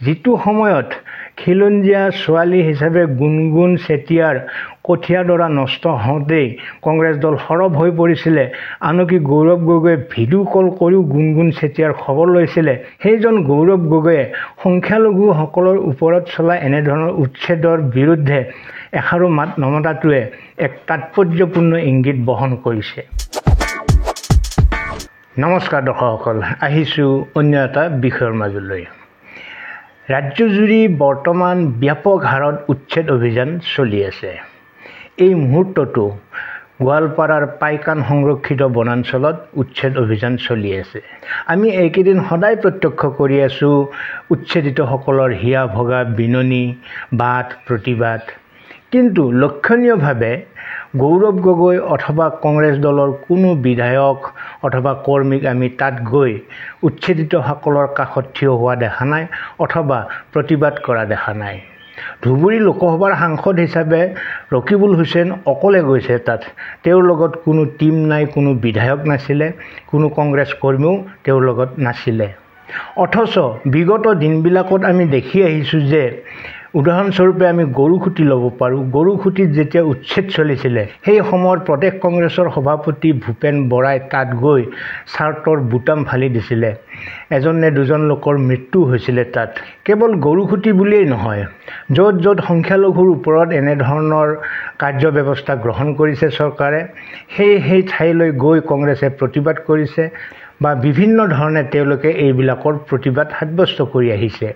যিটো সময়ত খিলঞ্জীয়া ছোৱালী হিচাপে গুণগুণ চেতিয়াৰ কঠীয়াডৰা নষ্ট হওঁতেই কংগ্ৰেছ দল সৰব হৈ পৰিছিলে, আনকি গৌৰৱ গগৈয়ে ভিডিঅ' কল কৰিও গুণগুণ চেতিয়াৰ খবৰ লৈছিলে, সেইজন গৌৰৱ গগৈয়ে সংখ্যালঘুসকলৰ ওপৰত চলা এনেধৰণৰ উচ্ছেদৰ বিৰুদ্ধে এষাৰো মাত নমতাটোৱে এক তাৎপৰ্যপূৰ্ণ ইংগিত বহন কৰিছে। নমস্কাৰ দৰ্শকসকল, আহিছোঁ অন্য এটা বিষয়ৰ মাজলৈ। ৰাজ্যজুৰি বৰ্তমান ব্যাপক হাৰত উচ্ছেদ অভিযান চলি আছে। এই মুহূৰ্ততো গোৱালপাৰাৰ পাইকান সংৰক্ষিত বনাঞ্চলত উচ্ছেদ অভিযান চলি আছে। আমি এইকেইদিন সদায় প্ৰত্যক্ষ কৰি আছোঁ উচ্ছেদিতসকলৰ হিয়া ভগা বিননি, বাদ প্ৰতিবাদ। কিন্তু লক্ষণীয়ভাৱে গৌৰৱ গগৈ অথবা কংগ্ৰেছ দলৰ কোনো বিধায়ক অথবা কৰ্মীক আমি তাত গৈ উচ্ছেদিতসকলৰ কাষত থিয় হোৱা দেখা নাই অথবা প্ৰতিবাদ কৰা দেখা নাই। ধুবুৰী লোকসভাৰ সাংসদ হিচাপে ৰকিবুল হুছেইন অকলে গৈছে তাত। তেওঁৰ লগত কোনো টীম নাই, কোনো বিধায়ক নাছিলে, কোনো কংগ্ৰেছ কৰ্মীও তেওঁৰ লগত নাছিলে। অথচ বিগত দিনবিলাকত আমি দেখি আহিছোঁ যে উদাহৰণস্বৰূপে আমি গৰুখুটি ল'ব পাৰোঁ। গৰুখুটিত যেতিয়া উচ্ছেদ চলিছিলে সেই সময়ত প্ৰদেশ কংগ্ৰেছৰ সভাপতি ভূপেন বৰাই তাত গৈ চাৰ্টৰ বুটাম ফালি দিছিলে। এজন নে দুজন লোকৰ মৃত্যু হৈছিলে তাত। কেৱল গৰুখুটি বুলিয়েই নহয়, য'ত য'ত সংখ্যালঘুৰ ওপৰত এনেধৰণৰ কাৰ্যব্যৱস্থা গ্ৰহণ কৰিছে চৰকাৰে, সেই ঠাইলৈ গৈ কংগ্ৰেছে প্ৰতিবাদ কৰিছে বা বিভিন্ন ধৰণে তেওঁলোকে এইবিলাকৰ প্ৰতিবাদ সাব্যস্ত কৰি আহিছে।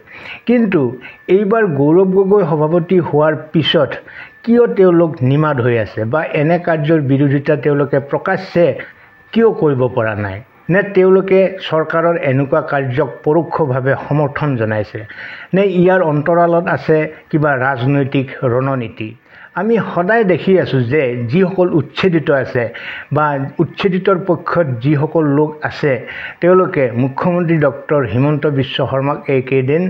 কিন্তু এইবাৰ গৌৰৱ গগৈ সভাপতি হোৱাৰ পিছত কিয় তেওঁলোক নিমাত হৈ আছে বা এনে কাৰ্যৰ বিৰোধিতা তেওঁলোকে প্ৰকাশ্যে কিয় কৰিব পৰা নাই? নে তেওঁলোকে চৰকাৰৰ এনেকুৱা কাৰ্যক পৰোক্ষভাৱে সমৰ্থন জনাইছে, নে ইয়াৰ অন্তৰালত আছে কিবা ৰাজনৈতিক ৰণনীতি? আমি সদায় দেখি আছোঁ যে যিসকল উচ্ছেদিত আছে বা উচ্ছেদিতৰ পক্ষত যিসকল লোক আছে তেওঁলোকে মুখ্যমন্ত্ৰী ডক্টৰ হিমন্ত বিশ্ব শৰ্মাক এইকেইদিন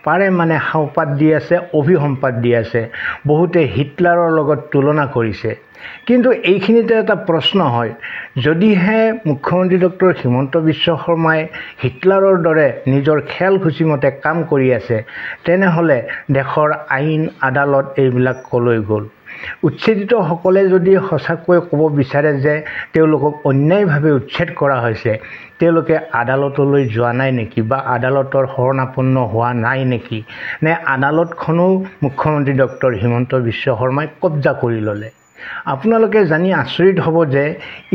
পাৰে সাওপাত দি আছে, অভিসম্পাত দি আছে। বহুতে হিটলাৰৰ লগত তুলনা কৰিছে। কিন্তু এইখিনিতে এটা প্ৰশ্ন হয়, যদিহে মুখ্যমন্ত্ৰী ডক্টৰ হিমন্ত বিশ্ব শৰ্মাই হিটলাৰৰ দৰে নিজৰ খেলসূচীমতে কাম কৰি আছে, তেনেহ'লে দেশৰ আইন আদালত এইবিলাক কলৈ গ'ল? উচ্ছেদিতসকলে যদি সঁচাকৈ ক'ব বিচাৰে যে তেওঁলোকক অন্যায়ভাৱে উচ্ছেদ কৰা হৈছে, তেওঁলোকে আদালতলৈ যোৱা নাই নেকি বা আদালতৰ শৰণাপন্ন হোৱা নাই নেকি? নে আদালতখনো মুখ্যমন্ত্ৰী ডক্টৰ হিমন্ত বিশ্ব শৰ্মাই কব্জা কৰি ল'লে? আপোনালোকে জানি আচৰিত হ'ব যে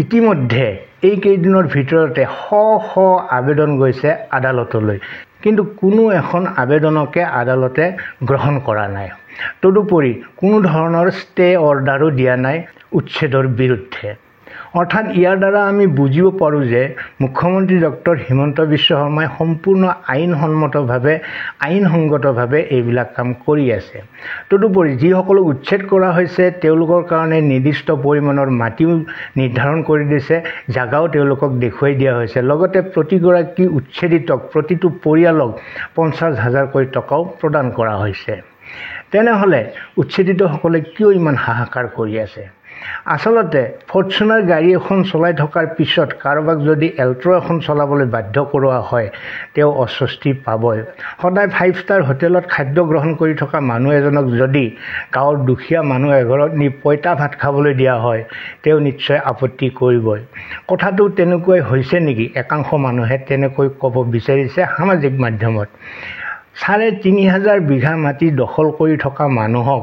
ইতিমধ্যে এইকেইদিনৰ ভিতৰতে শ শ আবেদন গৈছে আদালতলৈ, কিন্তু কোনো এখন আবেদনকে আদালতে গ্ৰহণ কৰা নাই। তদুপৰি কোনো ধৰণৰ ষ্টে অৰ্ডাৰো দিয়া নাই উচ্ছেদৰ বিৰুদ্ধে। অৰ্থাৎ ইয়াৰ দ্বাৰা আমি বুজিব পাৰোঁ যে মুখ্যমন্ত্ৰী ডক্টৰ হিমন্ত বিশ্ব শৰ্মাই সম্পূৰ্ণ আইনসংগতভাৱে এইবিলাক কাম কৰি আছে। তদুপৰি যিসকলক উচ্ছেদ কৰা হৈছে তেওঁলোকৰ কাৰণে নিৰ্দিষ্ট পৰিমাণৰ মাটিও নিৰ্ধাৰণ কৰি দিছে, জাগাও তেওঁলোকক দেখুৱাই দিয়া হৈছে। লগতে প্ৰতিগৰাকী উচ্ছেদিতক, প্ৰতিটো পৰিয়ালক 50,000কৈ টকাও প্ৰদান কৰা হৈছে। তেনেহ'লে উচ্ছেদিতসকলে কিয় ইমান হাহাকাৰ কৰি আছে? আচলতে ফৰ্চুনাৰ গাড়ী এখন চলাই থকাৰ পিছত কাৰোবাক যদি এল্ট্ৰ এখন চলাবলৈ বাধ্য কৰোৱা হয়, তেওঁ অস্বস্তি পাবই। সদায় 5 ষ্টাৰ হোটেলত খাদ্য গ্ৰহণ কৰি থকা মানুহ এজনক যদি গাঁৱৰ দুখীয়া মানুহ এঘৰত নি পইতা ভাত খাবলৈ দিয়া হয়, তেওঁ নিশ্চয় আপত্তি কৰিবই। কথাটো তেনেকুৱাই হৈছে নেকি? একাংশ মানুহে তেনেকৈ ক'ব বিচাৰিছে সামাজিক মাধ্যমত। 3,500 বিঘা মাটি দখল কৰি থকা মানুহক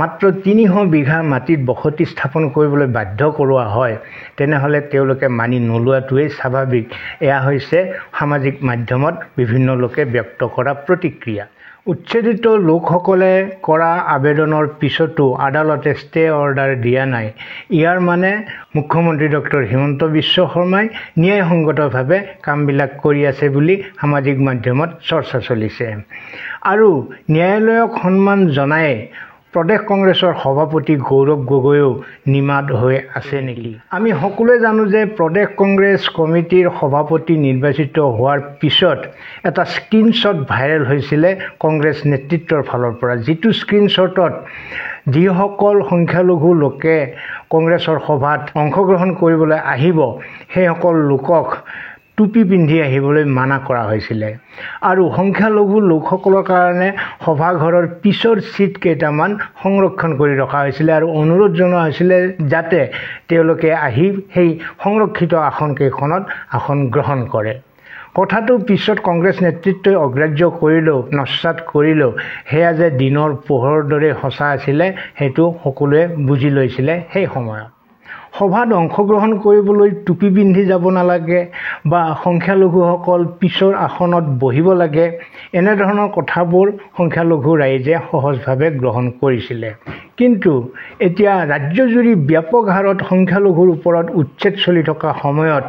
মাত্ৰ 300 বিঘা মাটিত বসতি স্থাপন কৰিবলৈ বাধ্য কৰোৱা হয়, তেনেহ'লে তেওঁলোকে মানি নোলোৱাটোৱেই স্বাভাৱিক। এয়া হৈছে সামাজিক মাধ্যমত বিভিন্ন লোকে ব্যক্ত কৰা প্ৰতিক্ৰিয়া। উচ্ছেদিত লোকসকলে কৰা আবেদনৰ পিছতো আদালতে ষ্টে অৰ্ডাৰ দিয়া নাই। ইয়াৰ মুখ্যমন্ত্ৰী ডক্টৰ হিমন্ত বিশ্ব শৰ্মাই ন্যায়সংগতভাৱে কামবিলাক কৰি আছে বুলি সামাজিক মাধ্যমত চৰ্চা চলিছে। আৰু ন্যায়ালয়ক সন্মান জনাই প্ৰদেশ কংগ্ৰেছৰ সভাপতি গৌৰৱ গগৈও নিমাত হৈ আছে নেকি? আমি সকলোৱে জানো যে প্ৰদেশ কংগ্ৰেছ কমিটিৰ সভাপতি নিৰ্বাচিত হোৱাৰ পিছত এটা স্ক্ৰীনশ্বট ভাইৰেল হৈছিলে কংগ্ৰেছ নেতৃত্বৰ ফালৰ পৰা, যিটো স্ক্ৰীনশ্বটত যিসকল সংখ্যালঘু লোকে কংগ্ৰেছৰ সভাত অংশগ্ৰহণ কৰিবলৈ আহিব সেইসকল লোকক টুপি পিন্ধি আহিবলৈ মানা কৰা হৈছিলে আৰু সংখ্যালঘু লোকসকলৰ কাৰণে সভাঘৰৰ পিছৰ চিট কেইটামান সংৰক্ষণ কৰি ৰখা হৈছিলে আৰু অনুৰোধ জনোৱা হৈছিলে যাতে তেওঁলোকে আহি সেই সংৰক্ষিত আসনকেইখনত আসন গ্ৰহণ কৰে। কথাটো পিছত কংগ্ৰেছ নেতৃত্বই অগ্ৰাহ্য কৰিলেও নস্যাৎ কৰিলেও সেয়া যে দিনৰ পোহৰৰ দৰে সঁচা আছিলে সেইটো সকলোৱে বুজি লৈছিলে। সেই সময়ত সভাত অংশগ্ৰহণ কৰিবলৈ টুপি পিন্ধি যাব নালাগে বা সংখ্যালঘুসকল পিছৰ আসনত বহিব লাগে, এনেধৰণৰ কথাবোৰ সংখ্যালঘু ৰাইজে সহজভাৱে গ্ৰহণ কৰিছিলে। কিন্তু এতিয়া ৰাজ্যজুৰি ব্যাপক হাৰত সংখ্যালঘুৰ ওপৰত উচ্ছেদ চলি থকা সময়ত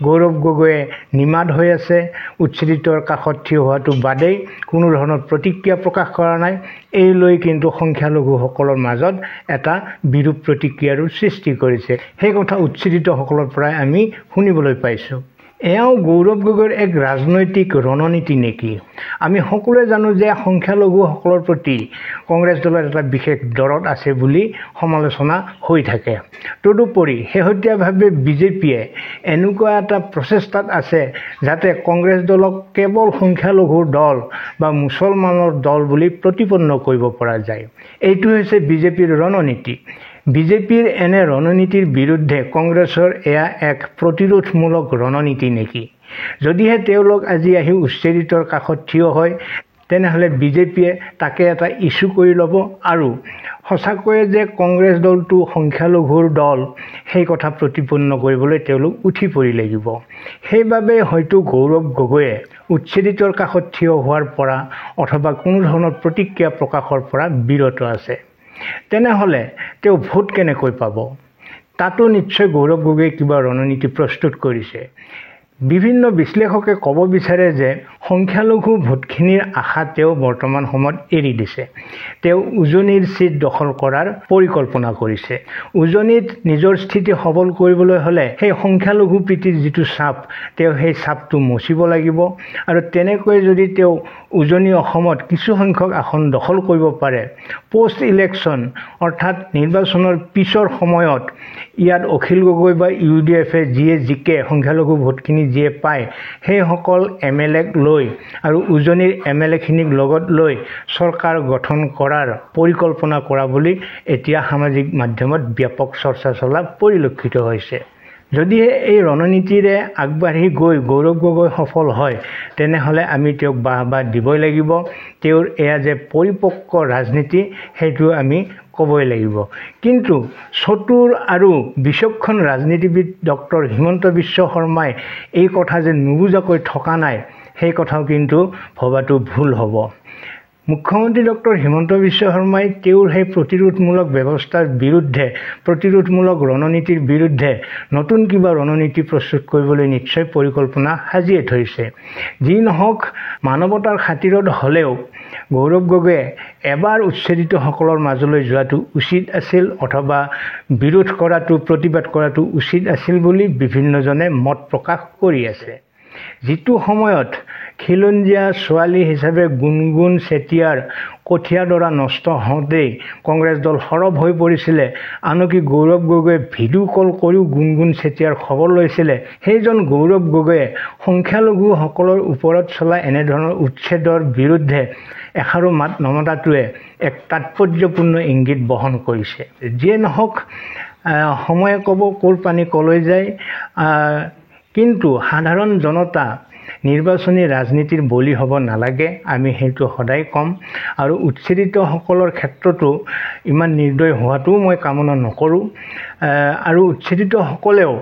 গৌৰৱ গগৈয়ে নিমাত হৈ আছে। উচ্ছেদিতৰ কাষত থিয় হোৱাটো বাদেই কোনো ধৰণৰ প্ৰতিক্ৰিয়া প্ৰকাশ কৰা নাই। এই লৈ কিন্তু সংখ্যালঘুসকলৰ মাজত এটা বিৰূপ প্ৰতিক্ৰিয়াৰো সৃষ্টি কৰিছে। সেই কথা উচ্ছেদিতসকলৰ পৰাই আমি শুনিবলৈ পাইছোঁ। এয়াও গৌৰৱ গগৈৰ এক ৰাজনৈতিক ৰণনীতি নেকি? আমি সকলোৱে জানো যে সংখ্যালঘুসকলৰ প্ৰতি কংগ্ৰেছ দলৰ এটা বিশেষ দৰদ আছে বুলি সমালোচনা হৈ থাকে। তদুপৰি শেহতীয়াভাৱে বিজেপিয়ে এনেকুৱা এটা প্ৰচেষ্টাত আছে যাতে কংগ্ৰেছ দলক কেৱল সংখ্যালঘুৰ দল বা মুছলমানৰ দল বুলি প্ৰতিপন্ন কৰিব পৰা যায়। এইটো হৈছে বিজেপিৰ ৰণনীতি। বিজেপিৰ এনে ৰণনীতিৰ বিৰুদ্ধে কংগ্ৰেছৰ এয়া এক প্ৰতিৰোধমূলক ৰণনীতি নেকি? যদিহে তেওঁলোক আজি আহি উচ্ছেদিতৰ কাষত থিয় হয় তেনেহ'লে বিজেপিয়ে তাকে এটা ইছ্যু কৰি ল'ব আৰু সঁচাকৈয়ে যে কংগ্ৰেছ দলটো সংখ্যালঘুৰ দল সেই কথা প্ৰতিপন্ন কৰিবলৈ তেওঁলোক উঠি পৰি লাগিব। সেইবাবে হয়তো গৌৰৱ গগৈয়ে উচ্ছেদিতৰ কাষত থিয় হোৱাৰ পৰা অথবা কোনো ধৰণৰ প্ৰতিক্ৰিয়া প্ৰকাশৰ পৰা বিৰত আছে। তেনেহ'লে তেওঁ ভোট কেনেকৈ পাব? তাতো নিশ্চয় গৌৰৱ গগৈয়ে কিবা ৰণনীতি প্ৰস্তুত কৰিছে। বিভিন্ন বিশ্লেষকে ক'ব বিচাৰে যে সংখ্যালঘু ভোটখিনিৰ আশা তেওঁ বৰ্তমান সময়ত এৰি দিছে। তেওঁ উজনিৰ চিট দখল কৰাৰ পৰিকল্পনা কৰিছে। উজনিত নিজৰ স্থিতি সবল কৰিবলৈ হ'লে সেই সংখ্যালঘু প্ৰীতিৰ যিটো চাপ তেওঁ সেই চাপটো মচিব লাগিব আৰু তেনেকৈ যদি তেওঁ উজনি অসমত কিছু সংখ্যক আসন দখল কৰিব পাৰে, পোষ্ট ইলেকশ্যন অৰ্থাৎ নিৰ্বাচনৰ পিছৰ সময়ত ইয়াত অখিল গগৈ বা UDF-এ যিয়ে জিকে সংখ্যালঘু ভোটখিনি যিয়ে পায় সেইসকল MLA-ক লৈ আৰু উজনিৰ MLA-খিনিক লগত লৈ চৰকাৰ গঠন কৰাৰ পৰিকল্পনা কৰা বুলি এতিয়া সামাজিক মাধ্যমত ব্যাপক চৰ্চা চলা পৰিলক্ষিত হৈছে। যদিহে এই ৰণনীতিৰে আগবাঢ়ি গৈ গৌৰৱ গগৈ সফল হয় তেনেহ'লে আমি তেওঁক বাহবা দিবই লাগিব। তেওঁৰ এয়া যে পৰিপক্ক ৰাজনীতি সেইটো আমি ক'বই লাগিব। কিন্তু চতুৰ আৰু বিচক্ষণ ৰাজনীতিবিদ ডক্টৰ হিমন্ত বিশ্ব শৰ্মাই এই কথা যে নুবুজাকৈ থকা নাই সেই কথাও কিন্তু ভবাটো ভুল হ'ব। মুখ্যমন্ত্ৰী ডক্টৰ হিমন্ত বিশ্ব শৰ্মাই তেওঁৰ সেই প্ৰতিৰোধমূলক ব্যৱস্থাৰ বিৰুদ্ধে, প্ৰতিৰোধমূলক ৰণনীতিৰ বিৰুদ্ধে নতুন কিবা ৰণনীতি প্ৰস্তুত কৰিবলৈ নিশ্চয় পৰিকল্পনা সাজিয়ে থৈছে। যি নহওক মানৱতাৰ খাতিৰত হ'লেও গৌৰৱ গগৈয়ে এবাৰ উচ্ছেদিতসকলৰ মাজলৈ যোৱাটো উচিত আছিল অথবা বিৰোধ কৰাটো, প্ৰতিবাদ কৰাটো উচিত আছিল বুলি বিভিন্নজনে মত প্ৰকাশ কৰি আছে। যিটো সময়ত খিলঞ্জীয়া ছোৱালী হিচাপে গুণগুণ চেতিয়াৰ কঠীয়াডৰা নষ্ট হওঁতেই কংগ্ৰেছ দল সৰব হৈ পৰিছিলে, আনকি গৌৰৱ গগৈয়ে ভিডিঅ' কল কৰিও গুণগুণ চেতিয়াৰ খবৰ লৈছিলে, সেইজন গৌৰৱ গগৈয়ে সংখ্যালঘুসকলৰ ওপৰত চলা এনেধৰণৰ উচ্ছেদৰ বিৰুদ্ধে এষাৰো মাত নমতাটোৱে এক তাৎপৰ্যপূৰ্ণ ইংগিত বহন কৰিছে। যিয়ে নহওক সময়ে ক'ব ক'ৰ পানী কলৈ যায়। কিন্তু সাধাৰণ জনতা নিৰ্বাচনী ৰাজনীতিৰ বলি হ'ব নালাগে, আমি সেইটো সদায় ক'ম। আৰু উচ্ছেদিতসকলৰ ক্ষেত্ৰতো ইমান নিৰ্দয় হোৱাটোও মই কামনা নকৰোঁ। আৰু উচ্ছেদিতসকলেও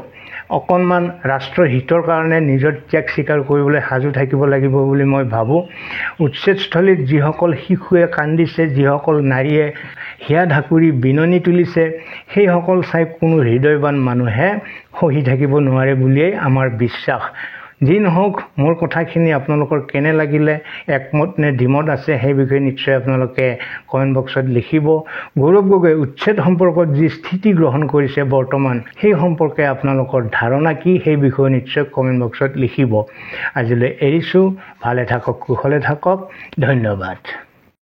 অকণমান ৰাষ্ট্ৰৰ হিতৰ কাৰণে নিজৰ ত্যাগ স্বীকাৰ কৰিবলৈ সাজু থাকিব লাগিব বুলি মই ভাবোঁ। উচ্ছেদস্থলীত যিসকল শিশুৱে কান্দিছে, যিসকল নাৰীয়ে হিয়া ঢাকুৰি বিননি তুলিছে, সেইসকল চাই কোনো হৃদয়বান মানুহে সহি থাকিব নোৱাৰে বুলিয়েই আমাৰ বিশ্বাস। যি নহওক মোৰ কথাখিনি আপোনালোকৰ কেনে লাগিলে, একমত নে দ্বিমত আছে সেই বিষয়ে নিশ্চয় আপোনালোকে কমেণ্ট বক্সত লিখিব। গৌৰৱ গগৈ উচ্ছেদ সম্পৰ্কত যি স্থিতি গ্ৰহণ কৰিছে বৰ্তমান, সেই সম্পৰ্কে আপোনালোকৰ ধাৰণা কি সেই বিষয়ে নিশ্চয় কমেণ্ট বক্সত লিখিব। আজিলৈ এৰিছোঁ। ভালে থাকক, কুশলে থাকক। ধন্যবাদ।